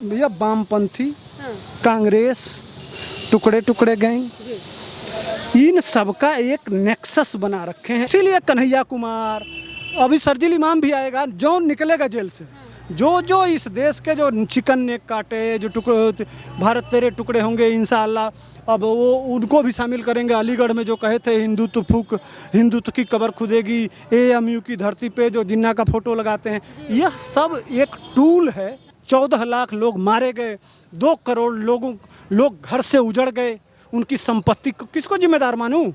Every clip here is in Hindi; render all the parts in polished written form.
भैया वामपंथी, कांग्रेस, टुकड़े टुकड़े गैंग, इन सबका एक नेक्सस बना रखे हैं। इसीलिए कन्हैया कुमार, अभी शर्जील इमाम भी आएगा जो निकलेगा जेल से, जो इस देश के जो चिकन नेक काटे, जो टुकड़े भारत तेरे टुकड़े होंगे इंशाअल्लाह, अब वो उनको भी शामिल करेंगे। अलीगढ़ में जो कहे थे हिंदुत्व फूक, हिंदुत्व की कब्र खुदेगी, एएमयू की धरती पे जो जिन्ना का फोटो लगाते हैं, यह सब एक टूल है। 14 लाख लोग मारे गए, 2 करोड़ लोग घर से उजड़ गए, उनकी संपत्ति किसको जिम्मेदार मानूं?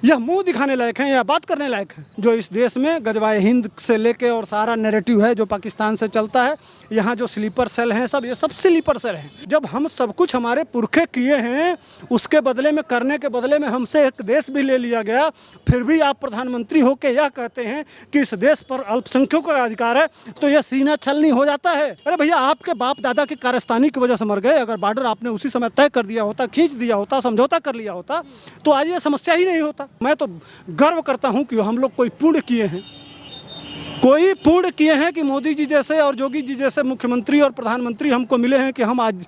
यह मुंह दिखाने लायक है या बात करने लायक है? जो इस देश में गजवाए हिंद से लेके और सारा नैरेटिव है जो पाकिस्तान से चलता है, यहाँ जो स्लीपर सेल हैं सब, ये सब स्लीपर सेल हैं। जब हम सब कुछ हमारे पुरखे किए हैं, उसके बदले में, करने के बदले में हमसे एक देश भी ले लिया गया, फिर भी आप प्रधानमंत्री होकर यह कहते हैं कि इस देश पर अल्पसंख्यकों का अधिकार है, तो यह सीना छलनी हो जाता है। अरे भैया, आपके बाप दादा की कारस्तानी की वजह से मर गए। अगर बॉर्डर आपने उसी समय तय कर दिया होता, खींच दिया होता, समझौता कर लिया होता, तो आज ये समस्या ही नहीं होता। मैं तो गर्व करता हूं कि हम लोग कोई पुण्य किए हैं, कोई पुण्य किए हैं कि मोदी जी जैसे और योगी जी जैसे मुख्यमंत्री और प्रधानमंत्री हमको मिले हैं कि हम आज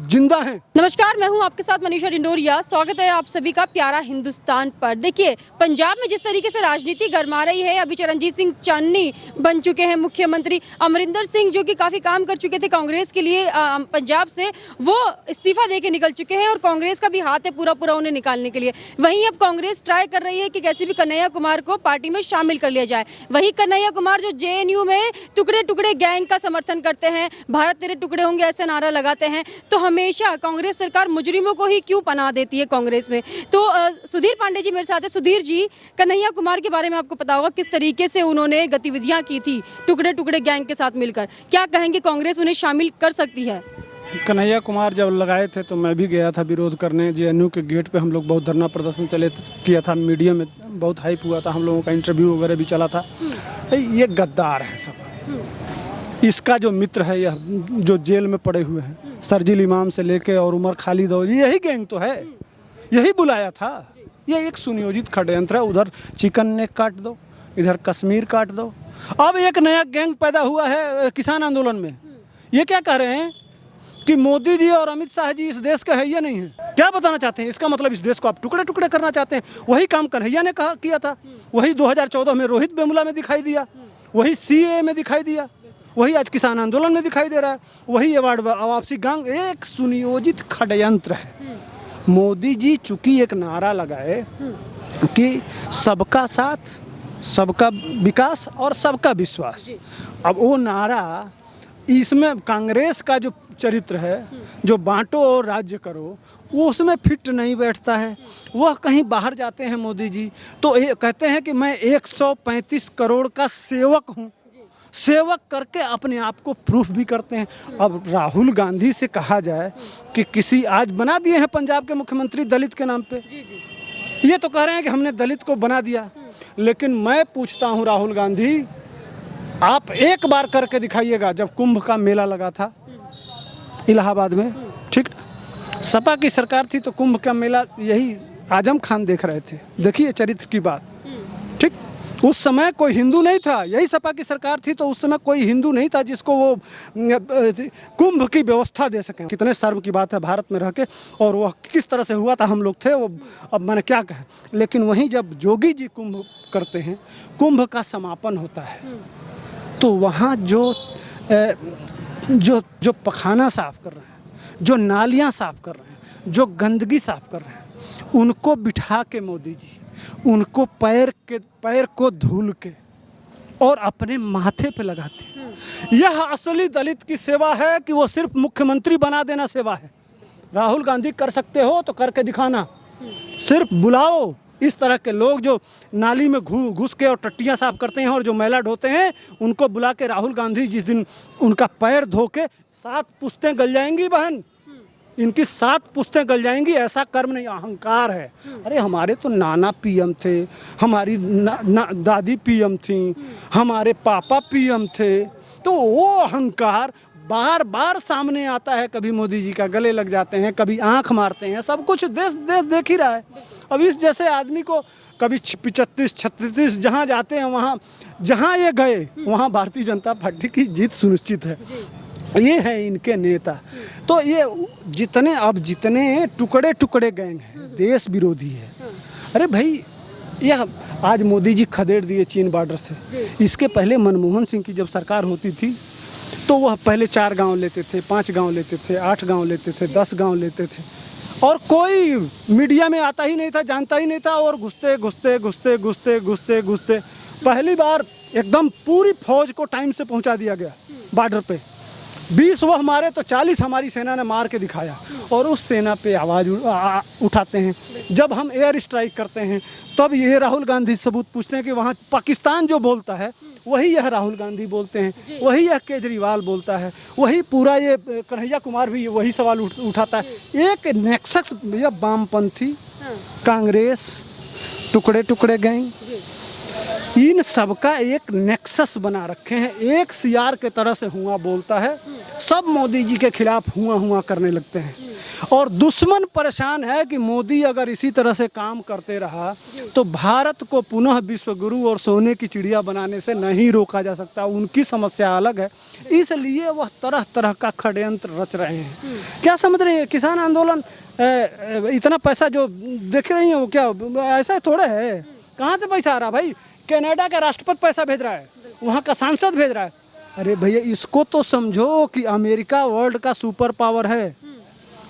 जिंदा हैं। नमस्कार, मैं हूं आपके साथ मनीषा डिंडोरिया। स्वागत है आप सभी का प्यारा हिंदुस्तान पर। देखिए, पंजाब में जिस तरीके से राजनीति गरमा रही है, अभी चरणजीत सिंह चांदनी बन चुके हैं मुख्यमंत्री। अमरिंदर सिंह जो कि काफ़ी काम कर चुके थे कांग्रेस के लिए पंजाब से, वो इस्तीफा दे के निकल चुके हैं और कांग्रेस का भी हाथ है पूरा उन्हें निकालने के लिए। वहीं अब कांग्रेस ट्राई कर रही है कि कैसे भी कन्हैया कुमार को पार्टी में शामिल कर लिया जाए। वही कन्हैया कुमार जो जेएनयू में टुकड़े टुकड़े गैंग का समर्थन करते हैं, भारत तेरे टुकड़े होंगे ऐसे नारा लगाते हैं, तो हमेशा कांग्रेस सरकार मुजरिमों को ही क्यों पनाह देती है कांग्रेस में। तो सुधीर पांडे जी मेरे साथ है। सुधीर जी, कन्हैया कुमार के बारे में आपको पता होगा किस तरीके से उन्होंने गतिविधियां की थी टुकड़े टुकड़े गैंग के साथ मिलकर। क्या कहेंगे, कांग्रेस उन्हें शामिल कर सकती है? कन्हैया कुमार जब लगाए थे तो मैं भी गया था विरोध करने। जेएनयू के गेट पे हम लोग बहुत धरना प्रदर्शन किया था, मीडिया में बहुत हाइप हुआ था, हम लोगों का इंटरव्यू वगैरह भी चला था। ये गद्दार है सब। इसका जो मित्र है, यह जो जेल में पड़े हुए हैं, शर्जील इमाम से लेके और उमर खालिद, और यही गैंग तो है, यही बुलाया था। ये एक सुनियोजित षड्यंत्र है। उधर चिकन नेक काट दो, इधर कश्मीर काट दो। अब एक नया गैंग पैदा हुआ है किसान आंदोलन में। ये क्या कह रहे हैं कि मोदी जी और अमित शाह जी इस देश के है या नहीं है? क्या बताना चाहते हैं? इसका मतलब इस देश को आप टुकड़े टुकड़े करना चाहते हैं। वही काम कन्हैया ने किया था, वही 2014 में रोहित वेमुला में दिखाई दिया, वही सीएए में दिखाई दिया, वही आज किसान आंदोलन में दिखाई दे रहा है, वही अवार्ड वापसी गैंग। एक सुनियोजित षड्यंत्र है। मोदी जी चूंकि एक नारा लगाए कि सबका साथ, सबका विकास और सबका विश्वास, अब वो नारा, इसमें कांग्रेस का जो चरित्र है, जो बांटो और राज्य करो, वो उसमें फिट नहीं बैठता है। वह कहीं बाहर जाते हैं मोदी जी तो कहते हैं कि मैं 135 करोड़ का सेवक हूँ, सेवक करके अपने आप को प्रूफ भी करते हैं। अब राहुल गांधी से कहा जाए कि किसी, आज बना दिए हैं पंजाब के मुख्यमंत्री दलित के नाम पे, ये तो कह रहे हैं कि हमने दलित को बना दिया। लेकिन मैं पूछता हूँ राहुल गांधी, आप एक बार करके दिखाइएगा। जब कुंभ का मेला लगा था इलाहाबाद में, ठीक ना, सपा की सरकार थी तो कुंभ का मेला यही आजम खान देख रहे थे। देखिए चरित्र की बात, ठीक। उस समय कोई हिंदू नहीं था, यही सपा की सरकार थी तो उस समय कोई हिंदू नहीं था जिसको वो कुंभ की व्यवस्था दे सकें। कितने शर्म की बात है भारत में रह के, और वह किस तरह से हुआ था, हम लोग थे वो, अब मैंने क्या कहा। लेकिन वहीं जब योगी जी कुंभ करते हैं, कुंभ का समापन होता है, तो वहाँ जो पखाना साफ कर रहे हैं, जो नालियाँ साफ कर रहे हैं, जो गंदगी साफ कर रहे हैं, उनको बिठा के मोदी जी उनको पैर को धूल के और अपने माथे पे लगाते हैं। यह असली दलित की सेवा है कि वो सिर्फ मुख्यमंत्री बना देना सेवा है। राहुल गांधी कर सकते हो तो करके दिखाना, सिर्फ बुलाओ इस तरह के लोग जो नाली में घुस के और टट्टियाँ साफ करते हैं और जो मैला ढोते हैं, उनको बुला के राहुल गांधी जिस दिन उनका पैर धो के 7 पुश्तें गल जाएंगी बहन, इनकी 7 पुश्तें गल जाएंगी। ऐसा कर्म नहीं, अहंकार है। अरे हमारे तो नाना पीएम थे, हमारी दादी पीएम थी, हमारे पापा पीएम थे, तो वो अहंकार बार बार सामने आता है। कभी मोदी जी का गले लग जाते हैं, कभी आंख मारते हैं, सब कुछ देश देख ही रहा है। अब इस जैसे आदमी को कभी 35-36 जहाँ जाते हैं, वहाँ जहाँ ये गए वहाँ भारतीय जनता पार्टी की जीत सुनिश्चित है। ये है इनके नेता। तो ये जितने टुकड़े टुकड़े गैंग हैं, देश विरोधी है। अरे भाई, यह आज मोदी जी खदेड़ दिए चीन बॉर्डर से। इसके पहले मनमोहन सिंह की जब सरकार होती थी तो वह पहले 4 गांव लेते थे, 5 गांव लेते थे, 8 गांव लेते थे, 10 गांव लेते थे, और कोई मीडिया में आता ही नहीं था, जानता ही नहीं था। और घुसते पहली बार एकदम पूरी फौज को टाइम से पहुंचा दिया गया बॉर्डर पे। 20 वह मारे तो 40 हमारी सेना ने मार के दिखाया। और उस सेना पे आवाज़ उठाते हैं। जब हम एयर स्ट्राइक करते हैं तब ये राहुल गांधी सबूत पूछते हैं कि वहाँ पाकिस्तान जो बोलता है वही यह राहुल गांधी बोलते हैं, वही यह केजरीवाल बोलता है, वही पूरा ये कन्हैया कुमार भी वही सवाल उठाता है। एक नेक्सस, या वामपंथी, कांग्रेस, टुकड़े टुकड़े गैंग, इन सबका एक नेक्सस बना रखे हैं। एक सीआर के तरह से हुआ बोलता है, सब मोदी जी के खिलाफ हुआ करने लगते हैं। और दुश्मन परेशान है कि मोदी अगर इसी तरह से काम करते रहा तो भारत को पुनः विश्वगुरु और सोने की चिड़िया बनाने से नहीं रोका जा सकता। उनकी समस्या अलग है, इसलिए वह तरह तरह का षड्यंत्र रच रहे हैं। क्या समझ रहे हैं? किसान आंदोलन इतना पैसा जो देख रही हैं वो क्या ऐसा थोड़ा है? कहाँ से पैसा आ रहा भाई? कनाडा का राष्ट्रपति पैसा भेज रहा है, वहाँ का सांसद भेज रहा है। अरे भैया, इसको तो समझो कि अमेरिका वर्ल्ड का सुपर पावर है।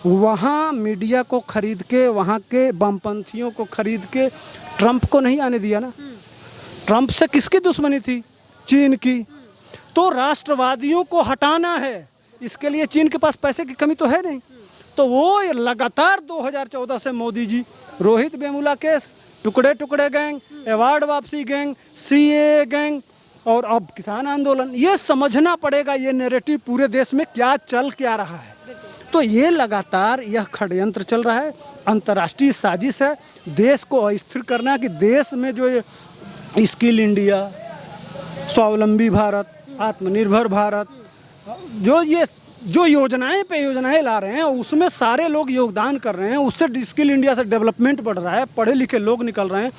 वहाँ मीडिया को खरीद के, वहाँ के वामपंथियों को खरीद के ट्रंप को नहीं आने दिया ना। ट्रंप से किसकी दुश्मनी थी? चीन की। तो राष्ट्रवादियों को हटाना है, इसके लिए चीन के पास पैसे की कमी तो है नहीं। तो वो लगातार 2014 से मोदी जी रोहित वेमुला केस, टुकड़े टुकड़े गैंग, अवार्ड वापसी गैंग, सीए गैंग, और अब किसान आंदोलन। ये समझना पड़ेगा ये नैरेटिव पूरे देश में क्या चल क्या रहा है। तो ये लगातार यह षड्यंत्र चल रहा है, अंतर्राष्ट्रीय साजिश है देश को अस्थिर करना, कि देश में जो ये स्किल इंडिया, स्वावलंबी भारत, आत्मनिर्भर भारत, जो योजनाएं ला रहे हैं उसमें सारे लोग योगदान कर रहे हैं। उससे स्किल इंडिया से डेवलपमेंट बढ़ रहा है, पढ़े लिखे लोग निकल रहे हैं,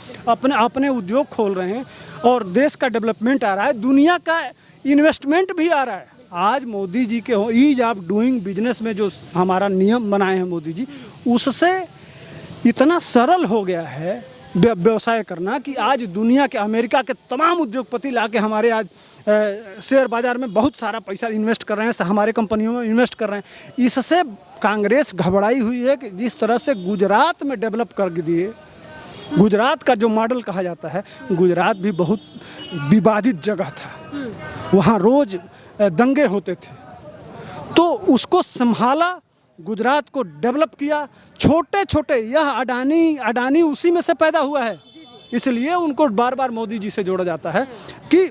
अपने उद्योग खोल रहे हैं और देश का डेवलपमेंट आ रहा है, दुनिया का इन्वेस्टमेंट भी आ रहा है। आज मोदी जी के ईज ऑफ डूइंग बिजनेस में जो हमारा नियम बनाए हैं मोदी जी, उससे इतना सरल हो गया है व्यवसाय करना कि आज दुनिया के, अमेरिका के तमाम उद्योगपति लाके हमारे आज शेयर बाजार में बहुत सारा पैसा इन्वेस्ट कर रहे हैं, हमारे कंपनियों में इन्वेस्ट कर रहे हैं। इससे कांग्रेस घबराई हुई है कि जिस तरह से गुजरात में डेवलप कर दिए, गुजरात का जो मॉडल कहा जाता है, गुजरात भी बहुत विवादित जगह था, वहाँ रोज दंगे होते थे, तो उसको संभाला, गुजरात को डेवलप किया। छोटे छोटे, यह अडानी उसी में से पैदा हुआ है, इसलिए उनको बार बार मोदी जी से जोड़ा जाता है कि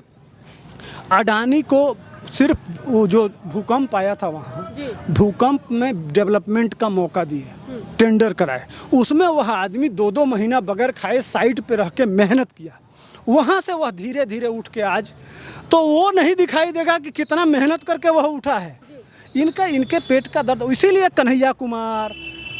अडानी को सिर्फ वो जो भूकंप आया था वहाँ, भूकंप में डेवलपमेंट का मौका दिए, टेंडर कराए, उसमें वह आदमी 2-2 महीना बगैर खाए साइट पे रह के मेहनत किया, वहाँ से वह धीरे धीरे उठ के आज, तो वो नहीं दिखाई देगा कि कितना मेहनत करके वह उठा है। इनके पेट का दर्द, इसीलिए कन्हैया कुमार,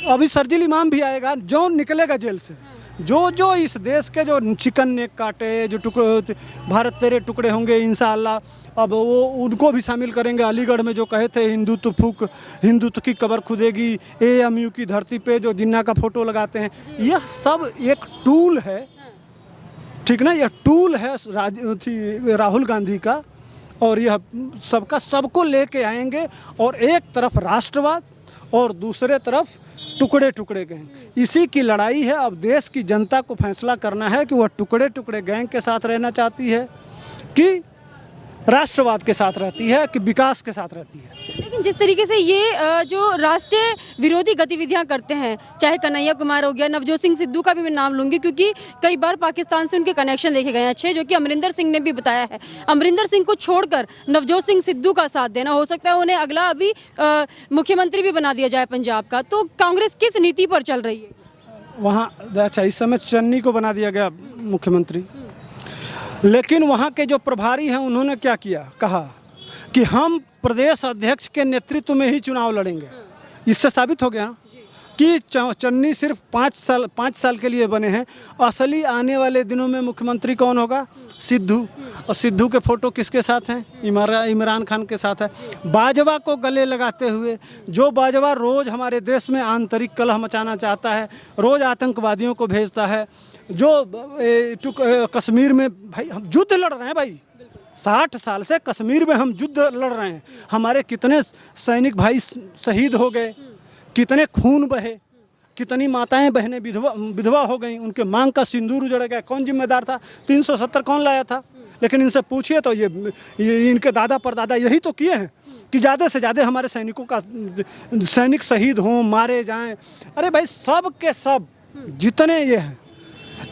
अभी सर्जिल इमाम भी आएगा, जो निकलेगा जेल से, जो इस देश के जो चिकन नेक काटे, जो टुकड़े, भारत तेरे टुकड़े होंगे इंशाअल्लाह, अब वो उनको भी शामिल करेंगे। अलीगढ़ में जो कहे थे हिंदुत्व की कब्र खुदेगी, AMU की धरती पे जो जिन्ना का फोटो लगाते हैं, यह सब एक टूल है, ठीक ना, यह टूल है राहुल गांधी का, और यह सबको लेके आएंगे, और एक तरफ राष्ट्रवाद और दूसरे तरफ टुकड़े टुकड़े गैंग। इसी की लड़ाई है। अब देश की जनता को फैसला करना है कि वह टुकड़े टुकड़े गैंग के साथ रहना चाहती है कि राष्ट्रवाद के साथ रहती है, कि विकास के साथ रहती है। लेकिन जिस तरीके से ये जो राष्ट्रीय विरोधी गतिविधियां करते हैं, चाहे कन्हैया कुमार हो गया, नवजोत सिंह सिद्धू का भी मैं नाम लूंगी क्योंकि कई बार पाकिस्तान से उनके कनेक्शन देखे गए हैं अच्छे, जो कि अमरिंदर सिंह ने भी बताया है। अमरिंदर सिंह को छोड़कर नवजोत सिंह सिद्धू का साथ देना, हो सकता है उन्हें अगला अभी मुख्यमंत्री भी बना दिया जाए पंजाब का। तो कांग्रेस किस नीति पर चल रही है वहाँ? अच्छा, इस समय चन्नी को बना दिया गया मुख्यमंत्री, लेकिन वहाँ के जो प्रभारी हैं उन्होंने क्या किया, कहा कि हम प्रदेश अध्यक्ष के नेतृत्व में ही चुनाव लड़ेंगे। इससे साबित हो गया कि चन्नी सिर्फ 5 साल के लिए बने हैं। असली आने वाले दिनों में मुख्यमंत्री कौन होगा? सिद्धू। और सिद्धू के फोटो किसके साथ हैं? इमरान खान के साथ है। बाजवा को गले लगाते हुए, जो बाजवा रोज़ हमारे देश में आंतरिक कलह मचाना चाहता है, रोज़ आतंकवादियों को भेजता है, जो कश्मीर में भाई हम युद्ध लड़ रहे हैं भाई, 60 साल से कश्मीर में हम युद्ध लड़ रहे हैं। हमारे कितने सैनिक भाई शहीद हो गए, कितने खून बहे, कितनी माताएं बहनें विधवा हो गई, उनके मांग का सिंदूर उजड़ गया। कौन जिम्मेदार था? 370 कौन लाया था? लेकिन इनसे पूछिए तो ये इनके दादा परदादा यही तो किए हैं कि ज़्यादा से ज़्यादा हमारे सैनिक शहीद हों, मारे जाएं। अरे भाई सब के सब जितने ये हैं,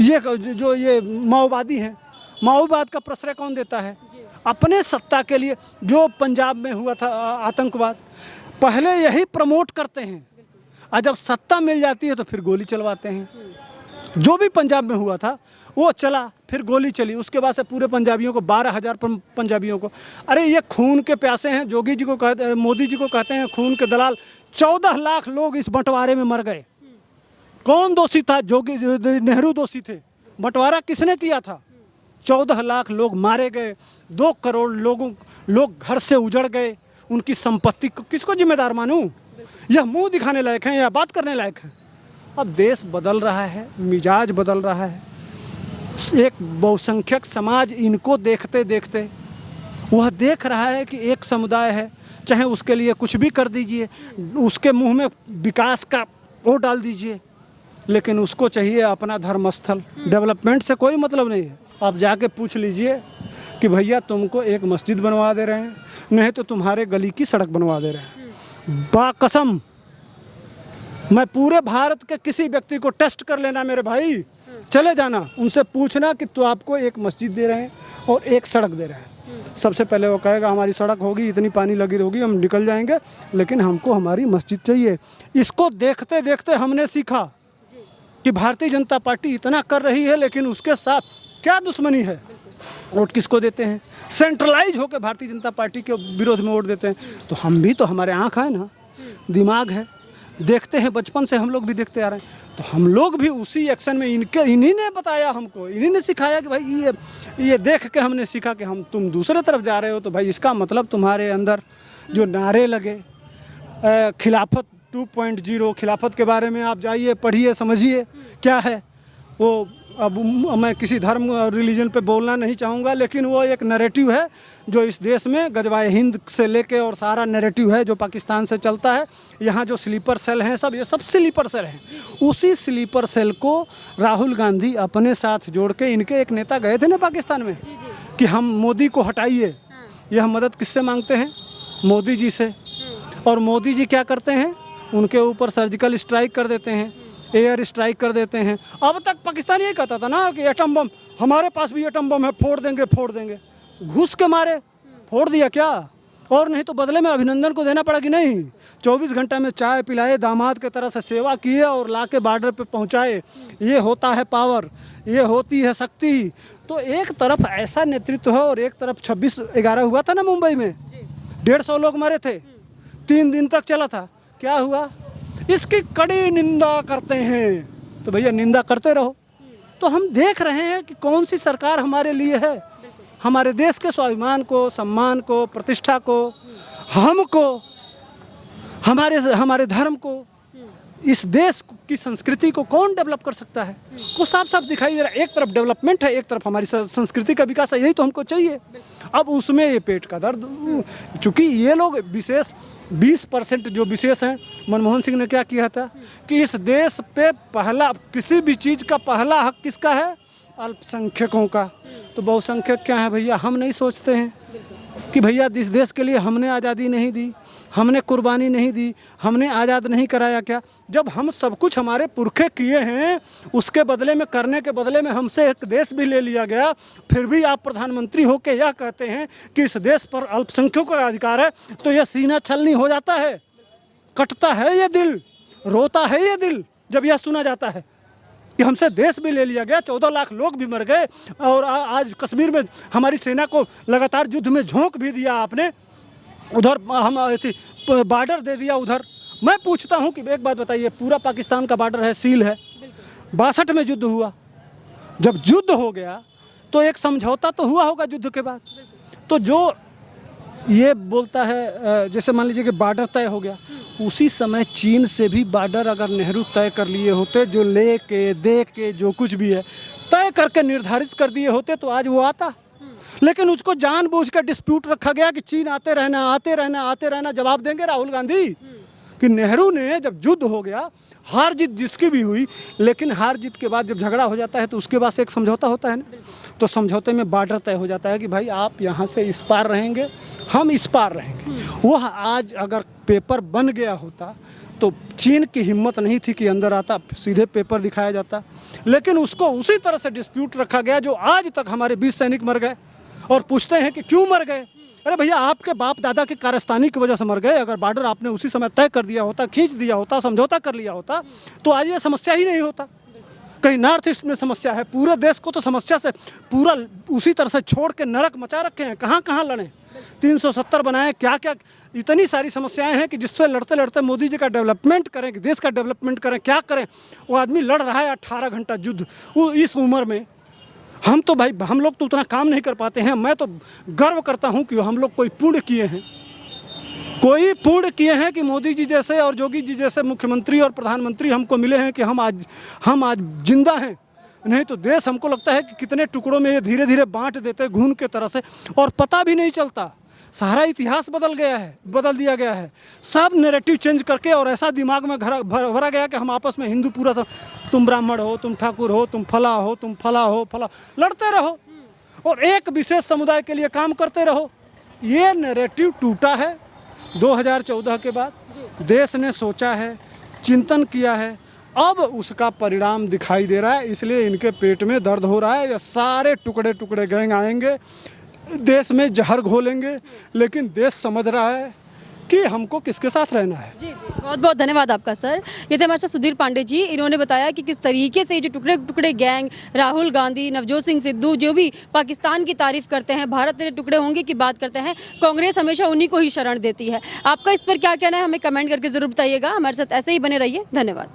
ये जो ये माओवादी हैं, माओवाद का प्रश्रय कौन देता है? अपने सत्ता के लिए। जो पंजाब में हुआ था आतंकवाद, पहले यही प्रमोट करते हैं और जब सत्ता मिल जाती है तो फिर गोली चलवाते हैं। जो भी पंजाब में हुआ था वो चला, फिर गोली चली, उसके बाद से पूरे पंजाबियों को 12,000 पंजाबियों को। अरे ये खून के प्यासे हैं। जोगी जी को कहते हैं, मोदी जी को कहते हैं खून के दलाल। 14 लाख लोग इस बंटवारे में मर गए। कौन दोषी था? जोगी नेहरू दोषी थे। बंटवारा किसने किया था? 14 लाख लोग मारे गए, 2 करोड़ लोग घर से उजड़ गए। उनकी संपत्ति को किसको जिम्मेदार मानूं? यह मुंह दिखाने लायक है या बात करने लायक है? अब देश बदल रहा है, मिजाज बदल रहा है। एक बहुसंख्यक समाज इनको देखते देखते वह देख रहा है कि एक समुदाय है, चाहे उसके लिए कुछ भी कर दीजिए, उसके मुंह में विकास का वो डाल दीजिए, लेकिन उसको चाहिए अपना धर्मस्थल। डेवलपमेंट से कोई मतलब नहीं है। आप जाके पूछ लीजिए कि भैया तुमको एक मस्जिद बनवा दे रहे हैं, नहीं तो तुम्हारे गली की सड़क बनवा दे रहे हैं। बाकसम मैं पूरे भारत के किसी व्यक्ति को टेस्ट कर लेना मेरे भाई, चले जाना, उनसे पूछना कि तो आपको एक मस्जिद दे रहे हैं और एक सड़क दे रहे हैं। सबसे पहले वो कहेगा हमारी सड़क होगी, इतनी पानी लगी होगी, हम निकल जाएंगे, लेकिन हमको हमारी मस्जिद चाहिए। इसको देखते देखते हमने सीखा कि भारतीय जनता पार्टी इतना कर रही है, लेकिन उसके साथ क्या दुश्मनी है। वोट किसको देते हैं? सेंट्रलाइज होकर भारतीय जनता पार्टी के विरोध में वोट देते हैं। तो हम भी तो, हमारे आँख है ना, दिमाग है, देखते हैं, बचपन से हम लोग भी देखते आ रहे हैं। तो हम लोग भी उसी एक्शन में इन्हीं ने बताया हमको, इन्हीं ने सिखाया कि भाई ये देख के हमने सीखा कि तुम दूसरे तरफ जा रहे हो, तो भाई इसका मतलब तुम्हारे अंदर जो नारे लगे खिलाफत 2.0, खिलाफत के बारे में आप जाइए, पढ़िए, समझिए क्या है वो। अब मैं किसी धर्म और रिलीजन पे बोलना नहीं चाहूँगा, लेकिन वो एक नैरेटिव है जो इस देश में गजवाए हिंद से लेके और सारा नैरेटिव है जो पाकिस्तान से चलता है। यहाँ जो स्लीपर सेल हैं सब, ये सब स्लीपर सेल हैं। उसी स्लीपर सेल को राहुल गांधी अपने साथ जोड़ के, इनके एक नेता गए थे ना पाकिस्तान में कि हम मोदी को हटाइए। यह मदद किससे मांगते हैं? मोदी जी से। और मोदी जी क्या करते हैं? उनके ऊपर सर्जिकल स्ट्राइक कर देते हैं, एयर स्ट्राइक कर देते हैं। अब तक पाकिस्तान ये कहता था ना कि एटम बम, हमारे पास भी एटम बम है, फोड़ देंगे फोड़ देंगे। घुस के मारे, फोड़ दिया क्या? और नहीं तो बदले में अभिनंदन को देना पड़ा कि नहीं? 24 घंटे में चाय पिलाए, दामाद के तरह से सेवा किए और लाके बॉर्डर पे पहुंचाए। ये होता है पावर, ये होती है शक्ति। तो एक तरफ ऐसा नेतृत्व है और एक तरफ 26/11 हुआ था ना मुंबई में, 150 लोग मरे थे, 3 दिन तक चला था। क्या हुआ? इसकी कड़ी निंदा करते हैं। तो भैया निंदा करते रहो। तो हम देख रहे हैं कि कौन सी सरकार हमारे लिए है, हमारे देश के स्वाभिमान को, सम्मान को, प्रतिष्ठा को, हमको, हमारे धर्म को, इस देश की संस्कृति को कौन डेवलप कर सकता है? को साफ साफ दिखाई दे रहा है। एक तरफ डेवलपमेंट है, एक तरफ हमारी संस्कृति का विकास है, यही तो हमको चाहिए। अब उसमें ये पेट का दर्द, चूँकि ये लोग विशेष 20% जो विशेष हैं, मनमोहन सिंह ने क्या किया था कि इस देश पे पहला, किसी भी चीज़ का पहला हक किसका है? अल्पसंख्यकों का। तो बहुसंख्यक क्या है भैया? हम नहीं सोचते हैं कि भैया इस देश के लिए हमने आज़ादी नहीं दी, हमने कुर्बानी नहीं दी, हमने आज़ाद नहीं कराया क्या? जब हम सब कुछ हमारे पुरखे किए हैं, उसके बदले में, करने के बदले में हमसे एक देश भी ले लिया गया, फिर भी आप प्रधानमंत्री होकर यह कहते हैं कि इस देश पर अल्पसंख्यकों का अधिकार है, तो यह सीना छलनी हो जाता है, कटता है ये दिल, रोता है ये दिल जब यह सुना जाता है कि हमसे देश भी ले लिया गया, 14 लाख लोग भी मर गए, और आज कश्मीर में हमारी सेना को लगातार युद्ध में झोंक भी दिया आपने, उधर हम बॉर्डर दे दिया उधर, मैं पूछता हूँ कि एक बात बताइए, पूरा पाकिस्तान का बॉर्डर है, सील है, 62 में युद्ध हुआ, जब युद्ध हो गया तो एक समझौता तो हुआ होगा युद्ध के बाद। तो जो ये बोलता है जैसे मान लीजिए कि बॉर्डर तय हो गया, उसी समय चीन से भी बॉर्डर अगर नेहरू तय कर लिए होते, जो ले के दे के जो कुछ भी है तय करके निर्धारित कर दिए होते, तो आज वो आता। लेकिन उसको जानबूझ कर डिस्प्यूट रखा गया कि चीन आते रहना आते रहना आते रहना। जवाब देंगे राहुल गांधी कि नेहरू ने जब युद्ध हो गया, हार जीत जिसकी भी हुई, लेकिन हार जीत के बाद जब झगड़ा हो जाता है तो उसके बाद से एक समझौता होता है ना। तो समझौते में बॉर्डर तय हो जाता है कि भाई आप यहाँ से इस पार रहेंगे, हम इस पार रहेंगे। वह आज अगर पेपर बन गया होता तो चीन की हिम्मत नहीं थी कि अंदर आता, सीधे पेपर दिखाया जाता। लेकिन उसको उसी तरह से डिस्प्यूट रखा गया जो आज तक हमारे 20 सैनिक मर गए। और पूछते हैं कि क्यों मर गए? अरे भैया, आपके बाप दादा की कारस्तानी की वजह से मर गए। अगर बॉर्डर आपने उसी समय तय कर दिया होता, खींच दिया होता, समझौता कर लिया होता, तो आज ये समस्या ही नहीं होता। कहीं नॉर्थ ईस्ट में समस्या है, पूरे देश को तो समस्या से पूरा उसी तरह से छोड़ के नरक मचा रखे हैं। कहाँ कहाँ लड़े, 370 बनाए, क्या क्या इतनी सारी समस्याएं हैं कि जिससे लड़ते लड़ते मोदी जी का डेवलपमेंट करें, देश का डेवलपमेंट करें, क्या करें। वो आदमी लड़ रहा है 18 घंटा युद्ध वो इस उम्र में। हम तो भाई, हम लोग तो उतना काम नहीं कर पाते हैं। मैं तो गर्व करता हूं कि हम लोग कोई पुण्य किए हैं, कोई पुण्य किए हैं कि मोदी जी जैसे और योगी जी जैसे मुख्यमंत्री और प्रधानमंत्री हमको मिले हैं कि हम आज जिंदा हैं। नहीं तो देश हमको लगता है कि कितने टुकड़ों में ये धीरे धीरे बांट देते घून के तरह से, और पता भी नहीं चलता। सारा इतिहास बदल दिया गया है, सब नैरेटिव चेंज करके, और ऐसा दिमाग में भरा गया कि हम आपस में हिंदू पूरा सब, तुम ब्राह्मण हो, तुम ठाकुर हो, तुम फला हो, तुम फला हो, फला, लड़ते रहो और एक विशेष समुदाय के लिए काम करते रहो। ये नैरेटिव टूटा है 2014 के बाद। देश ने सोचा है, चिंतन किया है, अब उसका परिणाम दिखाई दे रहा है। इसलिए इनके पेट में दर्द हो रहा है। ये सारे टुकड़े टुकड़े गैंग आएंगे, देश में जहर घोलेंगे, लेकिन देश समझ रहा है कि हमको किसके साथ रहना है। जी जी, बहुत बहुत धन्यवाद आपका सर। ये थे हमारे साथ सुधीर पांडे जी। इन्होंने बताया कि किस तरीके से जो टुकड़े टुकड़े गैंग, राहुल गांधी, नवजोत सिंह सिद्धू, जो भी पाकिस्तान की तारीफ करते हैं, भारत तेरे टुकड़े होंगे की बात करते हैं, कांग्रेस हमेशा उन्हीं को ही शरण देती है। आपका इस पर क्या कहना है, हमें कमेंट करके जरूर बताइएगा। हमारे साथ ऐसे ही बने रहिए। धन्यवाद।